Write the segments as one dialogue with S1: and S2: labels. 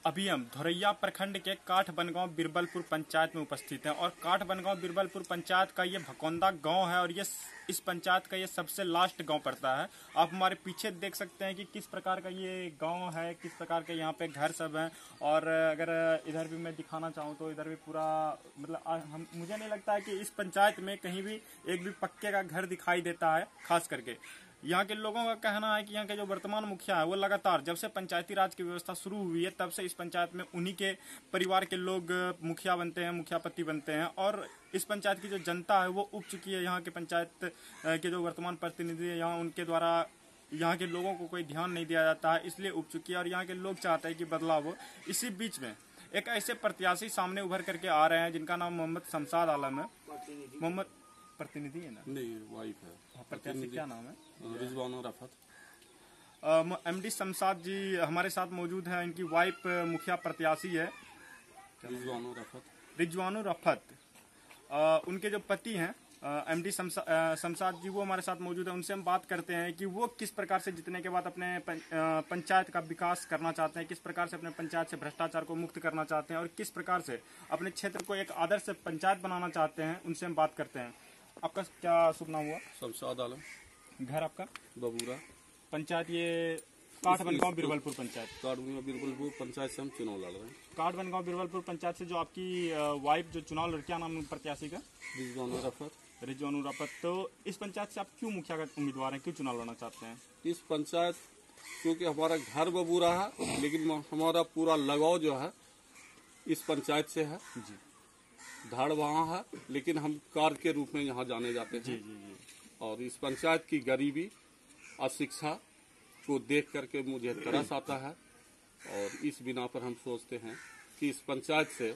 S1: अभी हम धोरैया प्रखंड के काठ बनगांव बिरबलपुर पंचायत में उपस्थित हैं और काठ बनगांव बिरबलपुर पंचायत का ये भकौंदा गांव है और ये इस पंचायत का ये सबसे लास्ट गांव पड़ता है। आप हमारे पीछे देख सकते हैं कि किस प्रकार का ये गांव है, किस प्रकार के यहाँ पे घर सब हैं। और अगर इधर भी मैं दिखाना चाहूँ तो इधर भी पूरा मतलब मुझे नहीं लगता है कि इस पंचायत में कहीं भी एक भी पक्के का घर दिखाई देता है। खास करके यहाँ के लोगों का कहना है कि यहाँ के जो वर्तमान मुखिया है वो लगातार जब से पंचायती राज की व्यवस्था शुरू हुई है तब से इस पंचायत में उन्हीं के परिवार के लोग मुखिया बनते हैं, मुखियापति बनते हैं। और इस पंचायत की जो जनता है वो उब चुकी है। यहाँ के पंचायत के जो वर्तमान प्रतिनिधि है यहाँ उनके द्वारा यहाँ के लोगों को कोई ध्यान नहीं दिया जाता है, इसलिए उब चुकी है और यहाँ के लोग चाहते हैं कि बदलाव हो। इसी बीच में एक ऐसे प्रत्याशी सामने उभर करके आ रहे हैं जिनका नाम मोहम्मद शमशाद आलम है। मोहम्मद प्रतिनिधि है ना? नहीं, वाइफ है। प्रत्याशी क्या नाम है? रिजवानुर रफत। एमडी शमशाद जी हमारे साथ मौजूद है। इनकी वाइफ मुखिया प्रत्याशी है रिजवानुर रफत। उनके जो पति हैं एमडी शमशाद जी वो हमारे साथ मौजूद है। उनसे हम बात करते हैं कि वो किस प्रकार से जीतने के बाद अपने पंचायत का विकास करना चाहते हैं, किस प्रकार से अपने पंचायत से भ्रष्टाचार को मुक्त करना चाहते हैं और किस प्रकार से अपने क्षेत्र को एक आदर्श पंचायत बनाना चाहते हैं। उनसे हम बात करते हैं। आपका क्या शुभ नाम हुआ?
S2: शमशाद आलम।
S1: घर आपका?
S2: बबूरा।
S1: पंचायत ये काठ बनगांव बिरबलपुर पंचायत।
S2: काठ बनगांव बिरबलपुर पंचायत से हम चुनाव लड़ रहे हैं।
S1: काठ बनगांव बिरबलपुर पंचायत से जो आपकी वाइफ जो चुनाव लड़, क्या नाम प्रत्याशी का?
S2: रिजवानुर रफत।
S1: रिजवानुर रफत। तो इस पंचायत से आप क्यों मुखिया का उम्मीदवार हैं, क्यों चुनाव लड़ना चाहते हैं?
S2: इस पंचायत क्योंकि हमारा घर बबूरा है लेकिन हमारा पूरा लगाव जो है इस पंचायत से है जी। धाड़ वहाँ है लेकिन हम कार्य के रूप में यहाँ जाने जाते हैं जी। और इस पंचायत की गरीबी अशिक्षा को देख करके मुझे तरस आता है और इस बिना पर हम सोचते हैं कि इस पंचायत से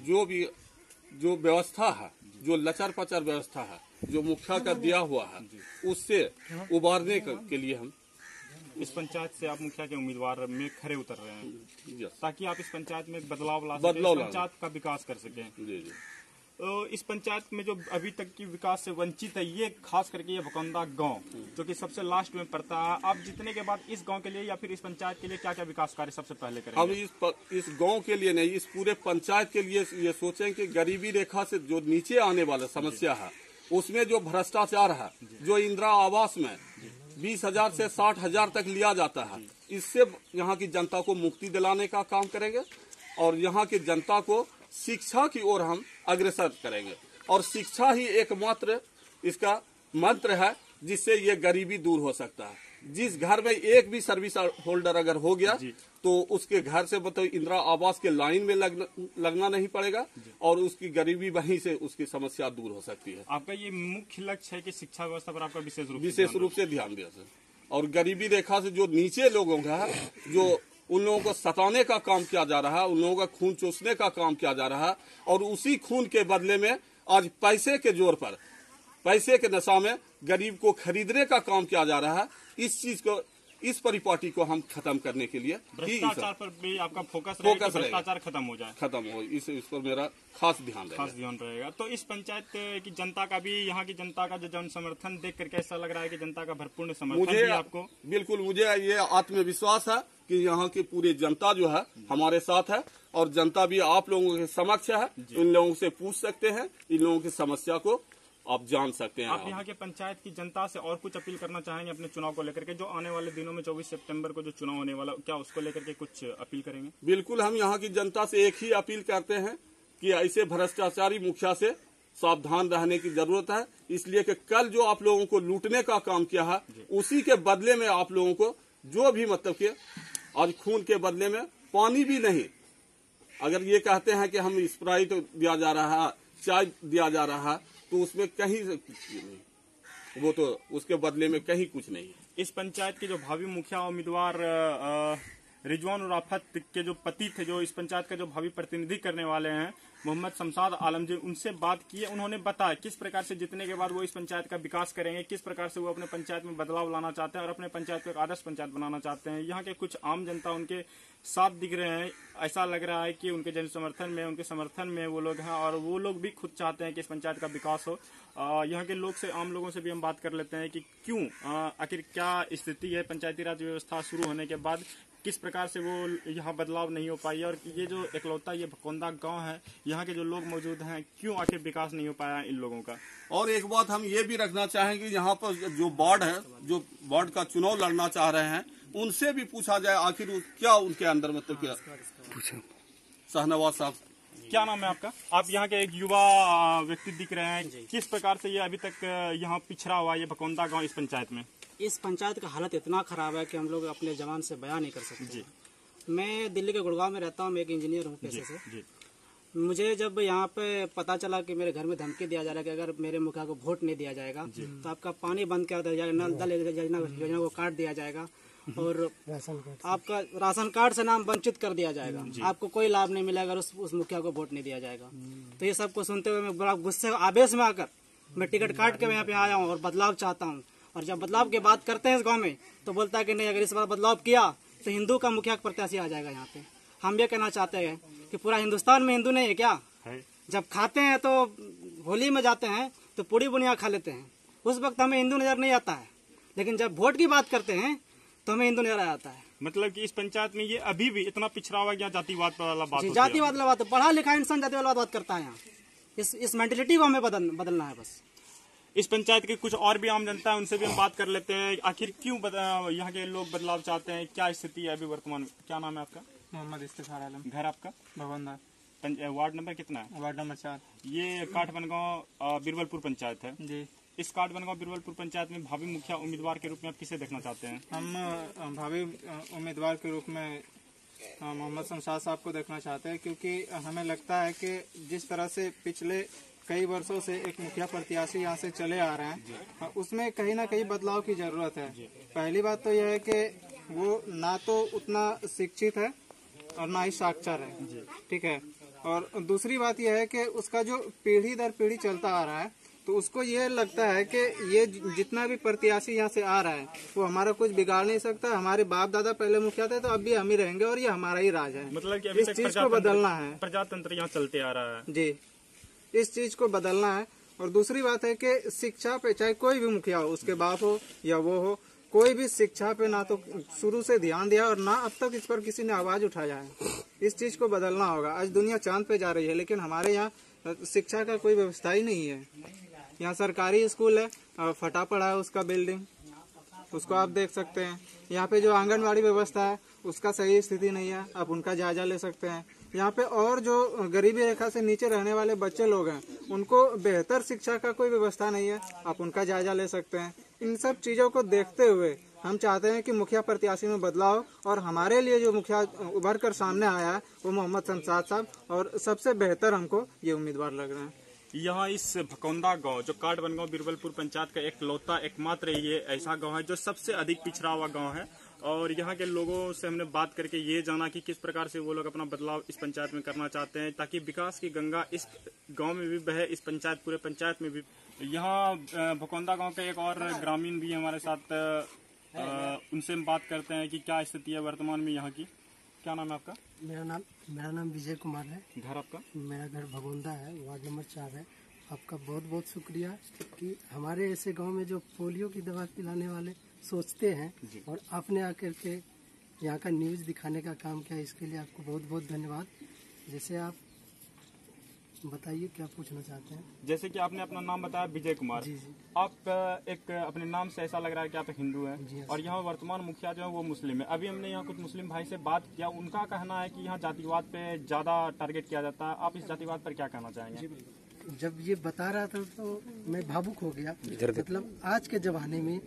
S2: जो व्यवस्था है, जो लचर पचर व्यवस्था है, जो मुखिया का दिया हुआ है, उससे उबारने के लिए हम
S1: इस पंचायत से आप मुखिया के उम्मीदवार में खड़े उतर रहे हैं ताकि आप इस पंचायत में बदलाव ला सकें, पंचायत का विकास कर सकें।
S2: जी।
S1: तो इस पंचायत में जो अभी तक की विकास से वंचित है ये खास करके ये भकौंदा गांव जो कि सबसे लास्ट में पड़ता है। आप जीतने के बाद इस गांव के लिए या फिर इस पंचायत के लिए क्या क्या विकास कार्य सबसे पहले करेंगे?
S2: हम इस गांव के लिए नहीं, इस पूरे पंचायत के लिए ये सोचें कि गरीबी रेखा से जो नीचे आने वाला समस्या है उसमें जो भ्रष्टाचार है, जो इंदिरा आवास में 20,000 से 60,000 तक लिया जाता है, इससे यहाँ की जनता को मुक्ति दिलाने का काम करेंगे और यहाँ की जनता को शिक्षा की ओर हम अग्रसर करेंगे। और शिक्षा ही एकमात्र इसका मंत्र है जिससे ये गरीबी दूर हो सकता है। जिस घर में एक भी सर्विस होल्डर अगर हो गया तो उसके घर से मतलब इंदिरा आवास के लाइन में लगना नहीं पड़ेगा और उसकी गरीबी वहीं से उसकी समस्या दूर हो सकती है।
S1: आपका ये मुख्य लक्ष्य है कि शिक्षा व्यवस्था पर आपका विशेष रूप
S2: से ध्यान दिया जाए और गरीबी रेखा से जो नीचे लोगों का है, जो उन लोगों को सताने का काम किया जा रहा है, उन लोगों का खून चूसने का काम किया जा रहा है और उसी खून के बदले में आज पैसे के जोर पर, पैसे के नशा में गरीब को खरीदने का काम किया जा रहा है। इस चीज को, इस परिपाटी को हम खत्म करने के लिए
S1: भ्रष्टाचार पर भी आपका फोकस रहेगा, भ्रष्टाचार खत्म हो जाए,
S2: खत्म हो, इस पर मेरा खास ध्यान
S1: रहेगा। तो इस पंचायत की जनता का भी, यहाँ की जनता का जो जन समर्थन देख करके ऐसा लग रहा है कि जनता का भरपूर समर्थन है आपको?
S2: बिल्कुल, मुझे ये आत्मविश्वास है कि यहाँ की पूरी जनता जो है हमारे साथ है और जनता भी आप लोगों के समक्ष है। इन लोगों से पूछ सकते हैं, इन लोगों की समस्या को आप जान सकते हैं।
S1: आप यहाँ के पंचायत की जनता से और कुछ अपील करना चाहेंगे अपने चुनाव को लेकर के, जो आने वाले दिनों में 24 सितंबर को जो चुनाव होने वाला, क्या उसको लेकर के कुछ अपील करेंगे?
S2: बिल्कुल, हम यहाँ की जनता से एक ही अपील करते हैं कि ऐसे भ्रष्टाचारी मुखिया से सावधान रहने की जरूरत है। इसलिए कि कल जो आप लोगों को लूटने का काम किया है उसी के बदले में आप लोगों को जो भी मतलब कि आज खून के बदले में पानी भी नहीं, अगर ये कहते हैं कि हम स्प्राइट दिया जा रहा है, चाय दिया जा रहा है, तो उसमें कहीं नहीं, वो तो उसके बदले में कहीं कुछ नहीं है।
S1: इस पंचायत के जो भावी मुखिया उम्मीदवार रिजवानुर रफत के जो पति थे, जो इस पंचायत का जो भावी प्रतिनिधि करने वाले हैं मोहम्मद शमशाद आलम जी, उनसे बात की है। उन्होंने बताया किस प्रकार से जीतने के बाद वो इस पंचायत का विकास करेंगे, किस प्रकार से वो अपने पंचायत में बदलाव लाना चाहते हैं और अपने पंचायत को एक आदर्श पंचायत बनाना चाहते हैं। यहाँ के कुछ आम जनता उनके साथ दिख रहे हैं। ऐसा लग रहा है कि उनके जन समर्थन में, उनके समर्थन में वो लोग हैं और वो लोग भी खुद चाहते हैं कि इस पंचायत का विकास हो। यहाँ के लोग से, आम लोगों से भी हम बात कर लेते हैं कि क्यों, आखिर क्या स्थिति है पंचायती राज व्यवस्था शुरू होने के बाद, किस प्रकार से वो यहाँ बदलाव नहीं हो पाई और ये जो इकलौता ये भकोंदा गांव है, यहाँ के जो लोग मौजूद हैं, क्यों आखिर विकास नहीं हो पाया इन लोगों का।
S2: और एक बात हम ये भी रखना चाहेंगे, यहाँ पर जो वार्ड है, जो वार्ड का चुनाव लड़ना चाह रहे हैं, उनसे भी पूछा जाए आखिर क्या उनके अंदर मतलब क्या। शाहनवाज साहब,
S1: क्या नाम है आपका? आप यहाँ के एक युवा व्यक्ति दिख रहे हैं, किस प्रकार से ये अभी तक यहाँ पिछड़ा हुआ ये भकोंदा गांव इस पंचायत में?
S3: इस पंचायत का हालत इतना खराब है कि हम लोग अपने जबान से बयान नहीं कर सकते जी। मैं दिल्ली के गुड़गांव में रहता हूँ, मैं एक इंजीनियर हूँ पेशे से जी। मुझे जब यहाँ पे पता चला कि मेरे घर में धमकी दिया जा रहा है कि अगर मेरे मुखिया को वोट नहीं दिया जाएगा तो आपका पानी बंद कर दिया जाएगा, नल दल योजना को काट दिया जाएगा और आपका राशन कार्ड से नाम वंचित कर दिया जाएगा, आपको कोई लाभ नहीं मिलेगा अगर उस मुखिया को वोट नहीं दिया जाएगा। तो ये सबको सुनते हुए मैं बड़ा गुस्से आवेश में आकर मैं टिकट काट के मैं यहाँ पे आया हूँ और बदलाव चाहता हूँ। और जब बदलाव की बात करते हैं इस गांव में तो बोलता है कि नहीं, अगर इस बार बदलाव किया तो हिंदू का मुखिया प्रत्याशी आ जाएगा यहाँ पे। हम ये कहना चाहते हैं कि पूरा हिंदुस्तान में हिंदू नहीं है क्या? जब खाते हैं तो होली में जाते हैं तो पूरी बुनिया खा लेते हैं, उस वक्त हमें हिंदू नजर नहीं आता है, लेकिन जब वोट की बात करते हैं तो हमें हिंदू नजर आ जाता है।
S1: मतलब कि इस पंचायत में ये अभी भी इतना पिछड़ा हुआ क्या जातिवाद वाला बात?
S3: जातिवाद वाला बात, पढ़ा लिखा इंसान जातिवाद वाला बात करता है यहाँ। इस मेंटेलिटी को हमें बदलना है बस।
S1: इस पंचायत के कुछ और भी आम जनता है, उनसे भी हम बात कर लेते हैं, आखिर क्यों यहाँ के लोग बदलाव चाहते हैं, क्या स्थिति है अभी वर्तमान में। क्या नाम है आपका?
S4: मोहम्मद इफ्तिखार आलम।
S1: घर आपका?
S4: भगवानदार।
S1: वार्ड नंबर कितना है?
S4: Ward number 4।
S1: ये काठबनगांव बिरबलपुर पंचायत है जी। इस काठबनगांव बिरबलपुर पंचायत में भावी मुखिया उम्मीदवार के रूप में आप किसे देखना चाहते हैं?
S4: हम भावी उम्मीदवार के रूप में मोहम्मद शमशाद साहब को देखना चाहते हैं, क्योंकि हमें लगता है कि जिस तरह से पिछले कई वर्षों से एक मुखिया प्रत्याशी यहाँ से चले आ रहे हैं, उसमें कहीं ना कहीं बदलाव की जरूरत है। पहली बात तो यह है कि वो ना तो उतना शिक्षित है और ना ही साक्षर है, ठीक है। और दूसरी बात यह है कि उसका जो पीढ़ी दर पीढ़ी चलता आ रहा है, तो उसको ये लगता है कि ये जितना भी प्रत्याशी यहाँ से आ रहा है वो हमारा कुछ बिगाड़ नहीं सकता। हमारे बाप दादा पहले मुखिया थे तो अब भी हम ही रहेंगे और ये हमारा ही राज है।
S1: मतलब कि अभी
S4: इस चीज को बदलना है।
S1: प्रजातंत्र यहाँ चलते आ रहा है
S4: जी, इस चीज को बदलना है। और दूसरी बात है कि शिक्षा पे चाहे कोई भी मुखिया हो, उसके बाप हो या वो हो, कोई भी शिक्षा पे ना तो शुरू से ध्यान दिया और ना अब तक इस पर किसी ने आवाज उठाया है। इस चीज को बदलना होगा। आज दुनिया चांद पे जा रही है, लेकिन हमारे यहाँ शिक्षा का कोई व्यवस्था ही नहीं है। यहाँ सरकारी स्कूल है, फटा पड़ा है उसका बिल्डिंग, उसको आप देख सकते हैं। यहाँ पे जो आंगनवाड़ी व्यवस्था है उसका सही स्थिति नहीं है, आप उनका जायजा ले सकते हैं। यहाँ पे और जो गरीबी रेखा से नीचे रहने वाले बच्चे लोग हैं उनको बेहतर शिक्षा का कोई व्यवस्था नहीं है, आप उनका जायजा ले सकते हैं। इन सब चीजों को देखते हुए हम चाहते हैं कि मुखिया प्रत्याशी में बदलाव, और हमारे लिए जो मुखिया उभर कर सामने आया है वो मोहम्मद शमशाद साहब, और सबसे बेहतर हमको ये उम्मीदवार लग रहे हैं।
S1: यहाँ इस भकोंदा गांव जो काठबनगांव बिरबलपुर पंचायत का एकलौता एकमात्र ये ऐसा गांव है जो सबसे अधिक पिछड़ा हुआ गांव है, और यहाँ के लोगों से हमने बात करके ये जाना कि किस प्रकार से वो लोग अपना बदलाव इस पंचायत में करना चाहते हैं ताकि विकास की गंगा इस गांव में भी बहे, इस पंचायत पूरे पंचायत में भी। यहाँ भकोंदा गांव के एक और ग्रामीण भी हमारे साथ, उनसे हम बात करते हैं कि क्या स्थिति है वर्तमान में यहाँ की। क्या नाम है आपका?
S5: मेरा नाम विजय कुमार है।
S1: घर आपका?
S5: मेरा घर भगोंदा है, वार्ड नंबर 4 है। आपका बहुत बहुत शुक्रिया कि हमारे ऐसे गांव में जो पोलियो की दवा पिलाने वाले सोचते हैं और आपने आकर के यहाँ का न्यूज़ दिखाने का काम किया, इसके लिए आपको बहुत बहुत धन्यवाद। जैसे आप बताइए क्या पूछना चाहते हैं।
S1: जैसे कि आपने अपना नाम बताया विजय कुमार,
S5: जी जी।
S1: आप एक अपने नाम से ऐसा लग रहा है कि आप हिंदू हैं और यहाँ वर्तमान मुखिया जो है वो मुस्लिम है। अभी हमने यहाँ कुछ मुस्लिम भाई से बात किया, उनका कहना है कि यहाँ जातिवाद पे ज्यादा टारगेट किया जाता है। आप इस जातिवाद पर क्या कहना चाहेंगे?
S5: जब ये बता रहा था तो मैं भावुक हो गया। मतलब आज के जमाने में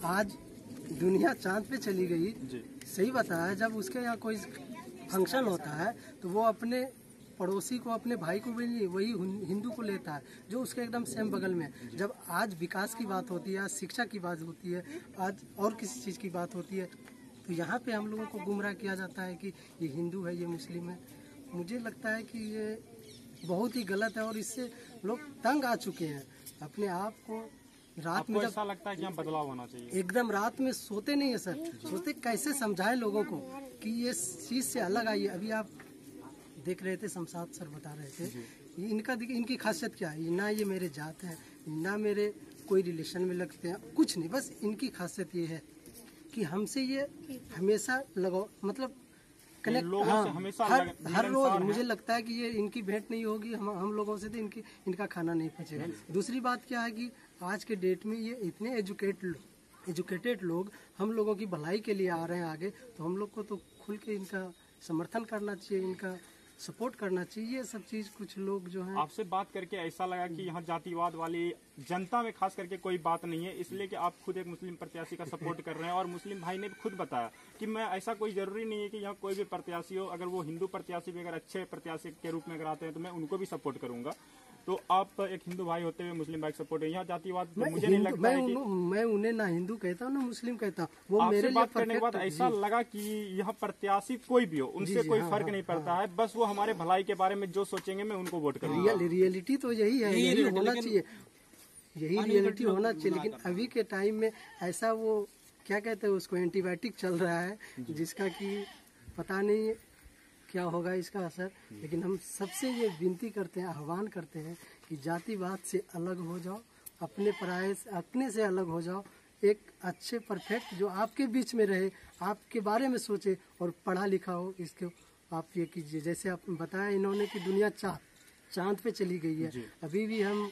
S5: आज दुनिया चांद पे चली गई, सही बताया। जब उसके यहाँ कोई फंक्शन होता है तो वो अपने पड़ोसी को, अपने भाई को भी नहीं, वही हिंदू को लेता है जो उसके एकदम सेम बगल में। जब आज विकास की बात होती है, आज शिक्षा की बात होती है, आज और किसी चीज़ की बात होती है, तो यहाँ पे हम लोगों को गुमराह किया जाता है कि ये हिंदू है, ये मुस्लिम है। मुझे लगता है कि ये बहुत ही गलत है और इससे लोग तंग आ चुके हैं। अपने आप को रात में
S1: ऐसा लगता है कि यहाँ बदलाव होना चाहिए।
S5: एकदम रात में सोते नहीं है सर, सोते कैसे समझाएं लोगों को कि ये चीज़ से अलग आइए। अभी आप देख रहे थे, शमशाद सर बता रहे थे, इनकी खासियत क्या है, ना ये मेरे जात है, ना मेरे कोई रिलेशन में लगते हैं, कुछ नहीं, बस इनकी खासियत ये है कि हमसे ये हमेशा लगाओ, मतलब कनेक्ट,
S1: लोगों
S5: हाँ,
S1: से हमेशा
S5: हर
S1: मिलनसार
S5: रोज
S1: हैं।
S5: मुझे लगता है कि ये इनकी भेंट नहीं होगी हम लोगों से, तो इनका खाना नहीं पचेगा। दूसरी बात क्या है कि आज के डेट में ये इतने एजुकेटेड लोग हम लोगों की भलाई के लिए आ रहे हैं आगे, तो हम लोग को तो खुल के इनका समर्थन करना चाहिए, इनका सपोर्ट करना चाहिए। ये सब चीज कुछ लोग जो है,
S1: आपसे बात करके ऐसा लगा कि यहाँ जातिवाद वाली जनता में खास करके कोई बात नहीं है, इसलिए कि आप खुद एक मुस्लिम प्रत्याशी का सपोर्ट कर रहे हैं। और मुस्लिम भाई ने भी खुद बताया कि मैं, ऐसा कोई जरूरी नहीं है कि यहाँ कोई भी प्रत्याशी हो, अगर वो हिंदू प्रत्याशी भी अगर अच्छे प्रत्याशी के रूप में अगर आते हैं तो मैं उनको भी सपोर्ट करूंगा। तो आप एक हिंदू भाई होते हुए मुस्लिम भाई सपोर्ट है, यहाँ जातिवाद तो मुझे नहीं लगता है कि
S5: मैं उन्हें ना हिंदू कहता हूँ ना मुस्लिम कहता हूँ, वो
S1: आपसे
S5: मेरे लिए
S1: बात करने के बाद
S5: परफेक्ट।
S1: ऐसा लगा कि यह प्रत्याशी कोई भी हो उनसे कोई फर्क नहीं पड़ता है, बस वो हमारे भलाई के बारे में जो सोचेंगे मैं उनको वोट करूंगा।
S5: रियलिटी तो यही है, यही होना चाहिए, यही रियलिटी होना चाहिए। लेकिन अभी के टाइम में ऐसा वो क्या कहते हैं उसको, एंटीबायोटिक चल रहा है, जिसका कि पता नहीं क्या होगा इसका असर। लेकिन हम सबसे ये विनती करते हैं, आह्वान करते हैं कि जातिवाद से अलग हो जाओ, अपने पराये से, अपने से अलग हो जाओ, एक अच्छे परफेक्ट जो आपके बीच में रहे, आपके बारे में सोचे और पढ़ा लिखा हो। इसको आप ये कीजिए, जैसे आप बताया इन्होंने कि दुनिया चांद पे चली गई है, अभी भी हम